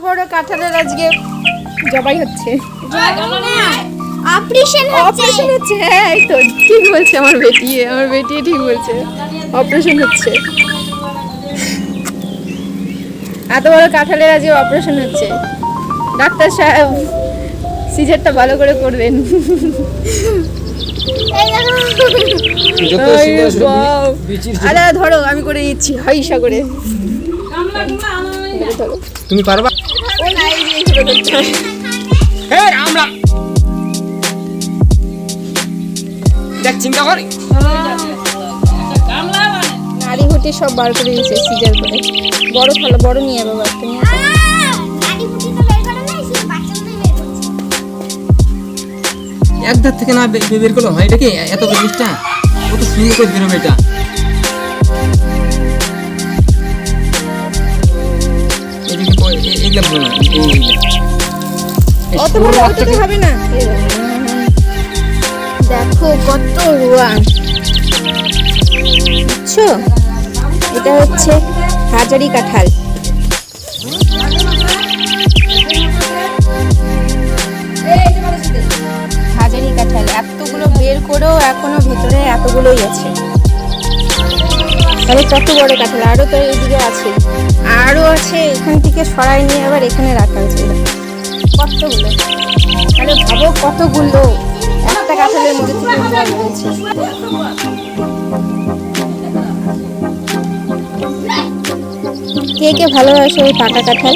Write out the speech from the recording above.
বড় কাঁঠালের আজকে জবাই হচ্ছে। অপারেশন হচ্ছে, হ্যাঁ এই তো ঠিক বলছে আমার বেটি ঠিক বলছে, অপারেশন হচ্ছে। এত বড় কাঁঠালের আজকে অপারেশন হচ্ছে। ডাক্তার সাহেব সিজারটা ভালো করে করবেন। আরে ধরো আমি করে দিচ্ছি হাইসা করে। তুমি পারবা? আমরা দেখ চিন্তা করি নাড়ি হুটি সব বার করে দিয়েছে সিজার করে। বড় খালো, বড় নিয়ে যাবো বাচ্চা নিয়ে আসো। এক ধার থেকে না বের করলো হয় এটা কি এত জিনিসটা কত সুন্দর করে বেরোবে এটা। এগুলো বলো অত বড় হতে হবে না। দেখো কত রোয়া, বুঝছো? এটা হচ্ছে হাজারি কাঁঠাল। হাজারি কাঁঠাল এতগুলো বের করেও এখনো ভেতরে এতগুলোই আছে। তাহলে কত বড় কাঁঠাল। আরো তো এইদিকে আছে, আরো আছে। এখান থেকে সরাই নিয়ে আবার এখানে রাখা হয়েছে কতগুলো। তাহলে ভাবো কতগুলো একটা কাঁঠালের মধ্যে থেকে বেরোচ্ছে। কে কে ভালোবাসে ওই পাকা কাঁঠাল?